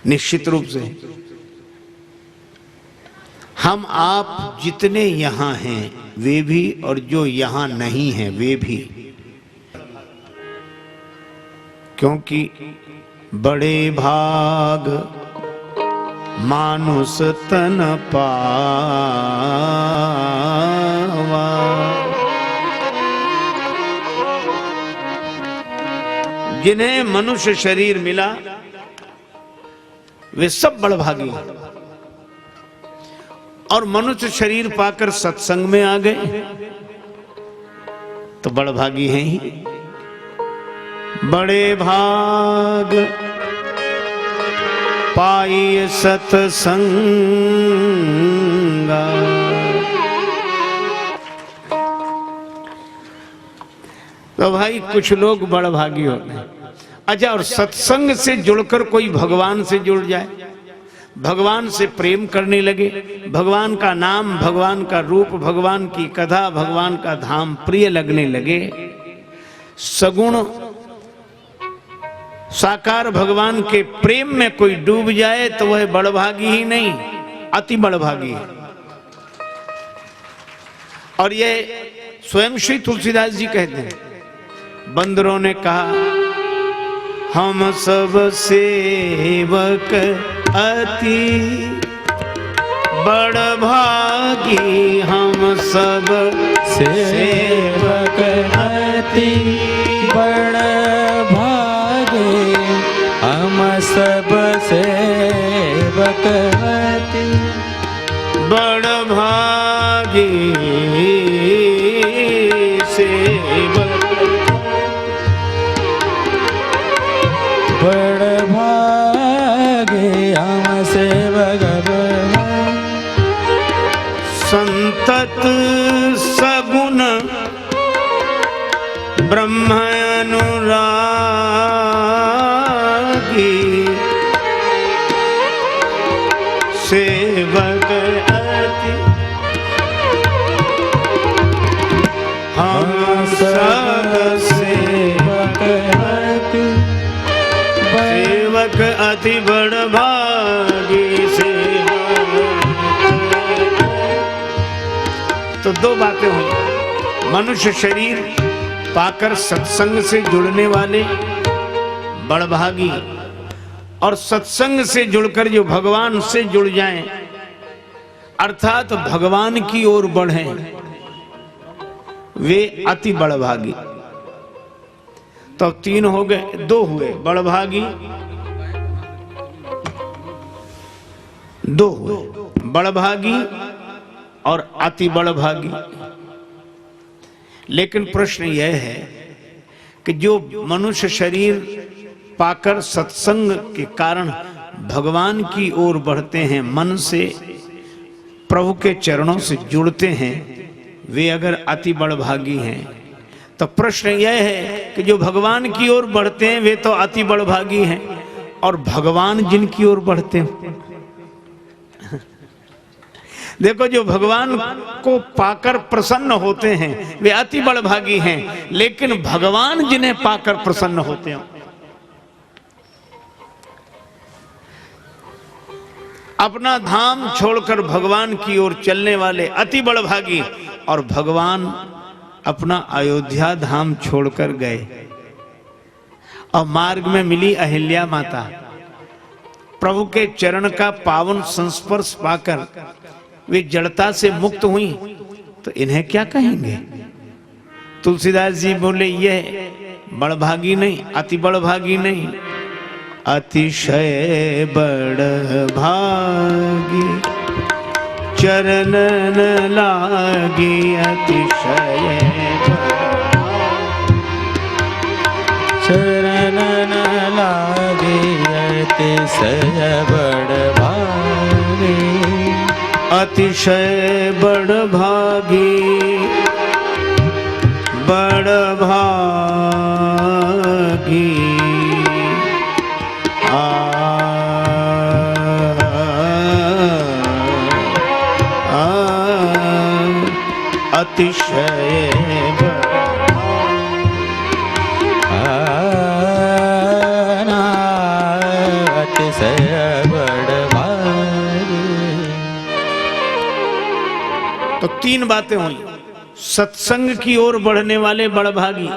निश्चित रूप से हम आप जितने यहाँ हैं वे भी और जो यहाँ नहीं हैं वे भी, क्योंकि बड़े भाग मानुष तन पावा। जिन्हें मनुष्य शरीर मिला वे सब बड़भागी, और मनुष्य शरीर पाकर सत्संग में आ गए तो बड़भागी हैं ही। बड़े भाग पाई सत्संगा। तो भाई कुछ लोग बड़भागी होते हैं। अच्छा, और सत्संग से जुड़कर कोई भगवान से जुड़ जाए, भगवान से प्रेम करने लगे, भगवान का नाम, भगवान का रूप, भगवान की कथा, भगवान का धाम प्रिय लगने लगे, सगुण साकार भगवान के प्रेम में कोई डूब जाए तो वह बड़भागी ही नहीं, अति बड़भागी है। और ये स्वयं श्री तुलसीदास जी कहते हैं, बंदरों ने कहा हम सब सेवक अति बड़भागी, हम सब सेवक अति बड़भागी, हम सब सेवक अति बड़भागी, सेवक बड़भागी, हम सेवक संतत सगुण ब्रह्म अनुरागी, सेवक अति हम सब सेवक अति, सेवक अति बड़भागी, तो दो बातें हुई। मनुष्य शरीर पाकर सत्संग से जुड़ने वाले बड़भागी, और सत्संग से जुड़कर जो भगवान से जुड़ जाएं, अर्थात भगवान की ओर बढ़ें, वे अति बड़भागी। तो तीन हो गए, दो हुए बड़भागी, दो हुए बड़भागी और अति बड़भागी। लेकिन प्रश्न यह है कि जो मनुष्य शरीर पाकर सत्संग के कारण भगवान की ओर बढ़ते हैं, मन से प्रभु के चरणों से जुड़ते हैं, वे अगर अति बड़भागी हैं, तो प्रश्न यह है कि जो भगवान की ओर बढ़ते हैं वे तो अति बड़भागी हैं, और भगवान जिनकी ओर बढ़ते हैं, देखो जो भगवान को पाकर प्रसन्न होते हैं वे अति बड़भागी हैं, लेकिन भगवान जिन्हें पाकर प्रसन्न होते हैं, अपना धाम छोड़कर भगवान की ओर चलने वाले अति बड़भागी, और भगवान अपना अयोध्या धाम छोड़कर गए और मार्ग में मिली अहिल्या माता, प्रभु के चरण का पावन संस्पर्श पाकर वे जड़ता से मुक्त हुई, तो इन्हें क्या कहेंगे? तुलसीदास जी बोले ये बड़भागी नहीं, अति बड़भागी नहीं, अतिशय बड़भागी चरणन लागी, अतिशय चरणन लागी, अतिशय बड़भागी, अतिशय बड़भागी, बड़भागी अतिशय अतिशय तीन बातें हुई। सत्संग की ओर बढ़ने वाले बड़भागी,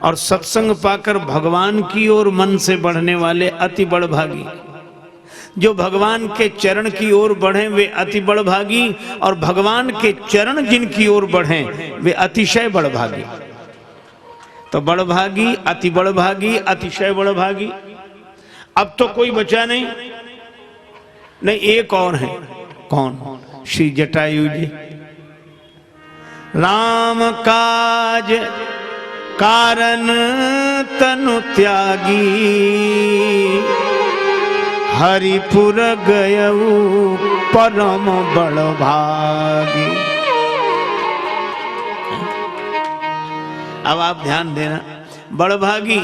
और सत्संग पाकर भगवान की ओर मन से बढ़ने वाले अति बड़भागी। जो भगवान के चरण की ओर बढ़े वे अति बड़भागी, और भगवान के चरण जिनकी ओर बढ़े वे अतिशय बड़भागी। तो बड़भागी, अति बड़भागी, अतिशय बड़भागी। अब तो कोई बचा नहीं, एक और है। कौन? श्री जटायु जी। राम काज कारण तनु त्यागी, हरिपुर गयऊ परम बड़भागी। अब आप ध्यान देना, बड़भागी,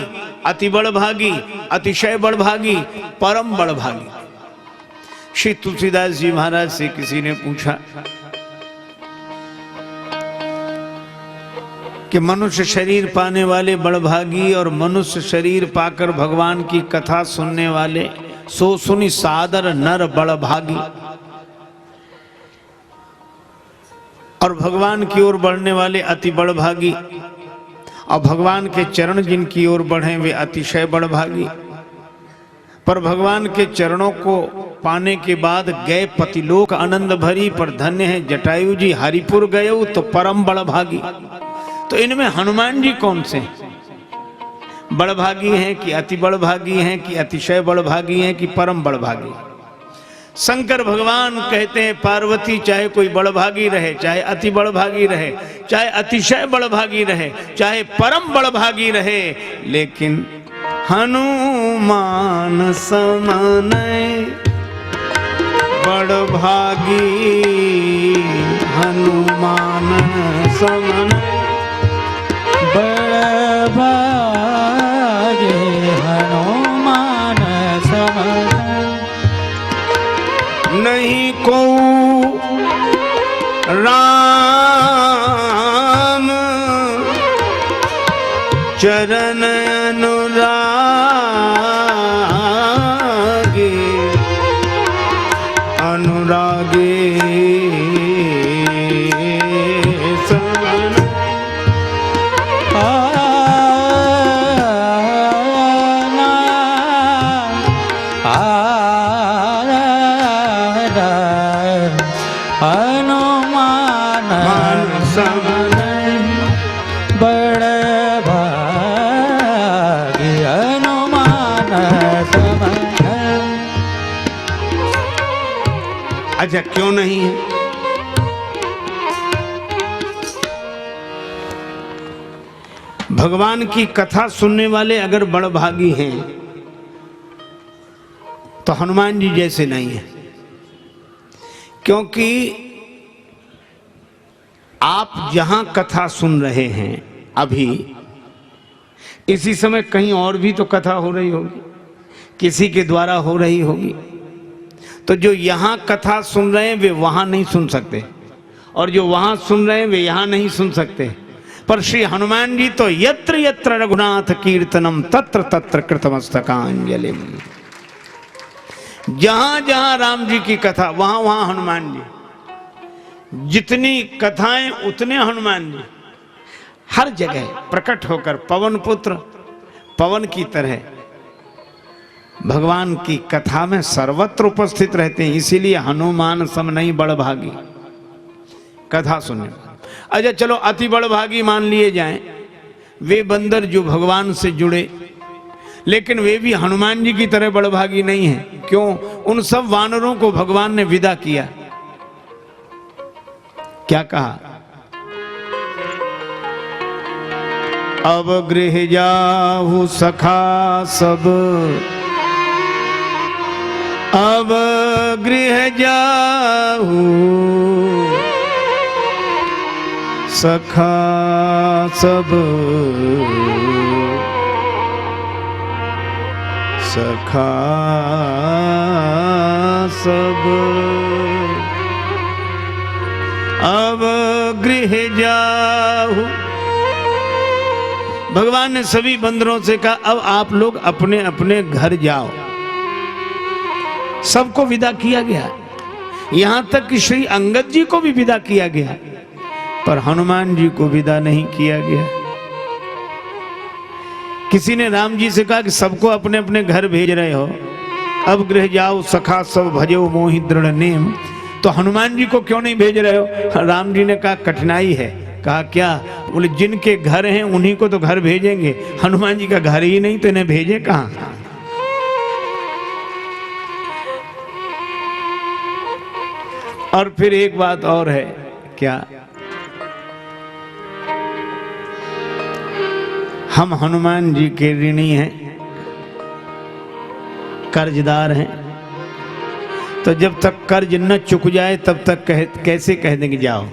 अति बड़भागी, अतिशय बड़भागी, परम बड़भागी। श्री तुलसीदास जी महाराज से किसी ने पूछा कि मनुष्य शरीर पाने वाले बड़भागी और मनुष्य शरीर पाकर भगवान की कथा सुनने वाले, सो सुनी सादर नर बड़भागी। और भगवान की ओर बढ़ने वाले अति बड़भागी, और भगवान के चरण जिनकी ओर बढ़े वे अतिशय बड़भागी। पर भगवान के चरणों को पाने के बाद गए पतिलोक आनंद भरी, पर धन्य है जटायु जी हरिपुर गए तो परम बड़भागी। तो इनमें हनुमान जी कौन से बड़भागी हैं, कि अति बड़भागी हैं, कि अतिशय बड़भागी हैं, कि परम बड़भागी? शंकर भगवान कहते हैं पार्वती चाहे कोई बड़भागी रहे, चाहे अति बड़भागी रहे, चाहे अतिशय बड़भागी रहे, चाहे परम बड़भागी रहे, लेकिन हनुमान समान बड़भागी, हनुमान समान बड़भागे, हनुमान समान नहीं को राम चरण अनुरागे, अनुरागे अच्छा क्यों नहीं है? भगवान की कथा सुनने वाले अगर बड़भागी हैं तो हनुमान जी जैसे नहीं है, क्योंकि आप जहां कथा सुन रहे हैं अभी इसी समय कहीं और भी तो कथा हो रही होगी, किसी के द्वारा हो रही होगी। तो जो यहां कथा सुन रहे हैं वे वहां नहीं सुन सकते, और जो वहां सुन रहे हैं वे यहां नहीं सुन सकते। पर श्री हनुमान जी तो यत्र यत्र रघुनाथ कीर्तनम तत्र तत्र कृतमस्तकांजलि। जहां जहां राम जी की कथा वहां वहां हनुमान जी, जितनी कथाएं उतने हनुमान जी, हर जगह प्रकट होकर पवन पुत्र पवन की तरह भगवान की कथा में सर्वत्र उपस्थित रहते हैं। इसीलिए हनुमान सम नहीं बड़भागी कथा सुनने। अच्छा चलो अति बड़भागी मान लिए जाएं वे बंदर जो भगवान से जुड़े, लेकिन वे भी हनुमान जी की तरह बड़भागी नहीं है। क्यों? उन सब वानरों को भगवान ने विदा किया। क्या कहा? अब गृह जाहु सखा सब, अब गृह जाहु सखा सब, सखा सब, अब गृह जाहु। भगवान ने सभी बंदरों से कहा अब आप लोग अपने अपने घर जाओ। सबको विदा किया गया। यहां तक कि श्री अंगद जी को भी विदा किया गया, पर हनुमान जी को विदा नहीं किया गया। किसी ने राम जी से कहा कि सबको अपने अपने घर भेज रहे हो, अब गृह जाओ सखा सब भजो मोहि दृढ़ नेम, तो हनुमान जी को क्यों नहीं भेज रहे हो? राम जी ने कहा कठिनाई है। कहा क्या? बोले जिनके घर हैं उन्हीं को तो घर भेजेंगे, हनुमान जी का घर ही नहीं तो इन्हें भेजे कहां? और फिर एक बात और है, क्या? हम हनुमान जी के ऋणी हैं, कर्जदार हैं, तो जब तक कर्ज न चुक जाए तब तक कैसे कह देंगे जाओ?